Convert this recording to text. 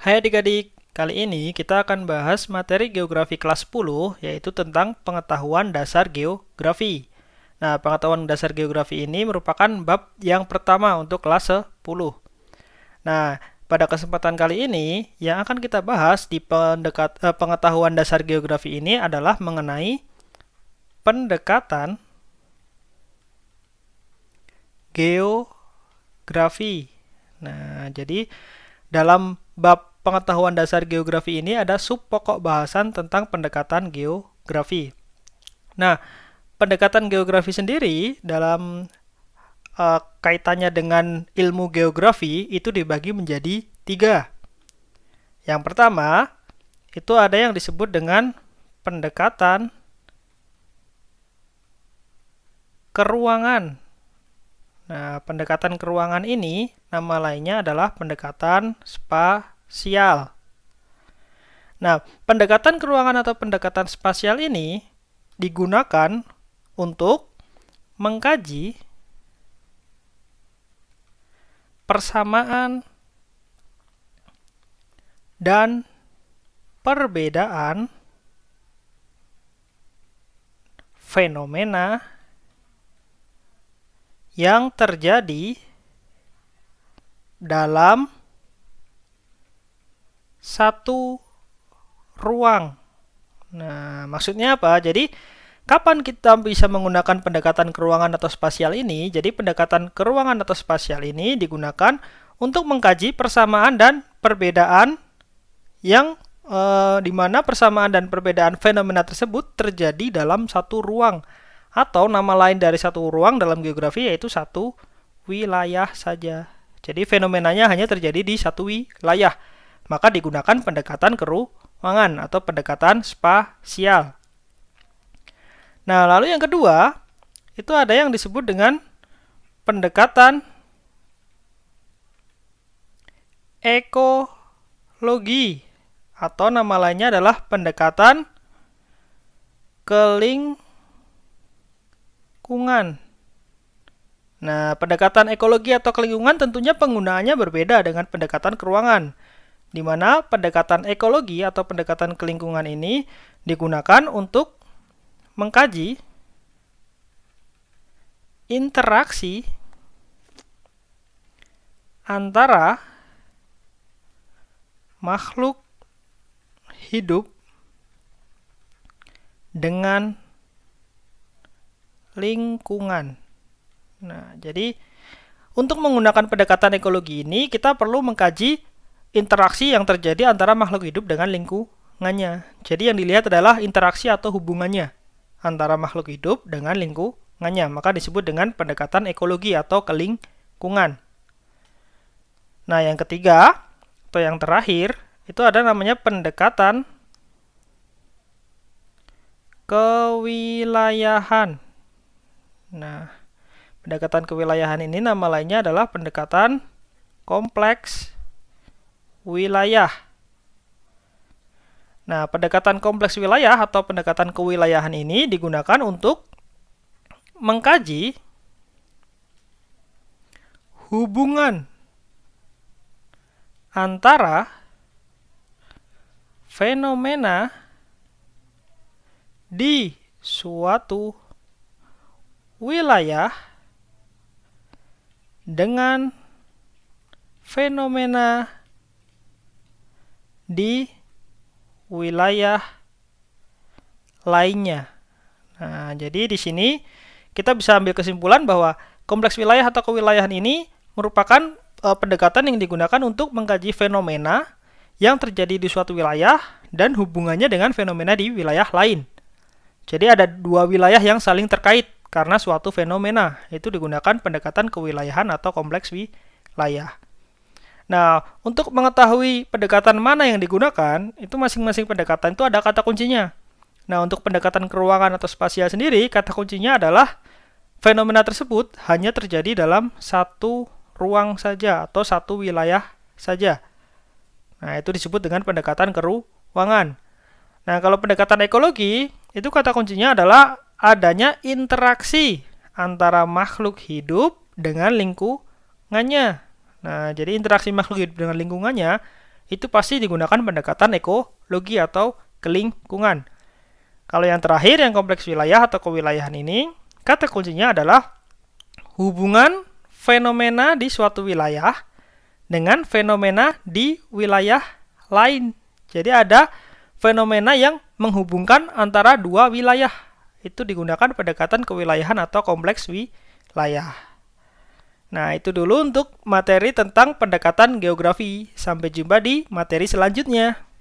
Hai adik-adik, kali ini kita akan bahas materi geografi kelas 10, yaitu tentang pengetahuan dasar geografi. Nah, pengetahuan dasar geografi ini merupakan bab yang pertama untuk kelas 10. Nah, pada kesempatan kali ini, yang akan kita bahas di pengetahuan dasar geografi ini adalah mengenai pendekatan geografi. Nah, jadi dalam bab pengetahuan dasar geografi ini ada sub pokok bahasan tentang pendekatan geografi. Nah, pendekatan geografi sendiri dalam kaitannya dengan ilmu geografi itu dibagi menjadi 3. Yang pertama, itu ada yang disebut dengan pendekatan keruangan. Nah, pendekatan keruangan ini nama lainnya adalah pendekatan spasial. Nah, pendekatan keruangan atau pendekatan spasial ini digunakan untuk mengkaji persamaan dan perbedaan fenomena yang terjadi dalam satu ruang. Nah, maksudnya apa? Jadi, kapan kita bisa menggunakan pendekatan keruangan atau spasial ini? Jadi, pendekatan keruangan atau spasial ini digunakan untuk mengkaji persamaan dan perbedaan yang di mana persamaan dan perbedaan fenomena tersebut terjadi dalam satu ruang. Atau nama lain dari satu ruang dalam geografi yaitu satu wilayah saja. Jadi fenomenanya hanya terjadi di satu wilayah. Maka digunakan pendekatan keruangan atau pendekatan spasial. Nah, lalu yang kedua, itu ada yang disebut dengan pendekatan ekologi. Atau nama lainnya adalah pendekatan kelingkungan. Nah, pendekatan ekologi atau kelingkungan tentunya penggunaannya berbeda dengan pendekatan keruangan, di mana pendekatan ekologi atau pendekatan kelingkungan ini digunakan untuk mengkaji interaksi antara makhluk hidup dengan lingkungan. Nah, jadi untuk menggunakan pendekatan ekologi ini kita perlu mengkaji interaksi yang terjadi antara makhluk hidup dengan lingkungannya. Jadi yang dilihat adalah interaksi atau hubungannya antara makhluk hidup dengan lingkungannya. Maka disebut dengan pendekatan ekologi atau kelingkungan. Nah, yang ketiga atau yang terakhir itu ada namanya pendekatan kewilayahan. Nah, pendekatan kewilayahan ini nama lainnya adalah pendekatan kompleks wilayah. Nah, pendekatan kompleks wilayah atau pendekatan kewilayahan ini digunakan untuk mengkaji hubungan antara fenomena di suatu wilayah dengan fenomena di wilayah lainnya. Nah, jadi di sini kita bisa ambil kesimpulan bahwa kompleks wilayah atau kewilayahan ini merupakan pendekatan yang digunakan untuk mengkaji fenomena yang terjadi di suatu wilayah dan hubungannya dengan fenomena di wilayah lain. Jadi ada dua wilayah yang saling terkait karena suatu fenomena. Itu digunakan pendekatan kewilayahan atau kompleks wilayah. Nah, untuk mengetahui pendekatan mana yang digunakan, itu masing-masing pendekatan itu ada kata kuncinya. Nah, untuk pendekatan keruangan atau spasial sendiri, kata kuncinya adalah fenomena tersebut hanya terjadi dalam satu ruang saja atau satu wilayah saja. Nah, itu disebut dengan pendekatan keruangan. Nah, kalau pendekatan ekologi, itu kata kuncinya adalah adanya interaksi antara makhluk hidup dengan lingkungannya. Nah, jadi interaksi makhluk hidup dengan lingkungannya itu pasti digunakan pendekatan ekologi atau kelingkungan. Kalau yang terakhir, yang kompleks wilayah atau kewilayahan ini, kata kuncinya adalah hubungan fenomena di suatu wilayah dengan fenomena di wilayah lain. Jadi ada fenomena yang menghubungkan antara dua wilayah. Itu digunakan pendekatan kewilayahan atau kompleks wilayah. Nah, itu dulu untuk materi tentang pendekatan geografi. Sampai jumpa di materi selanjutnya.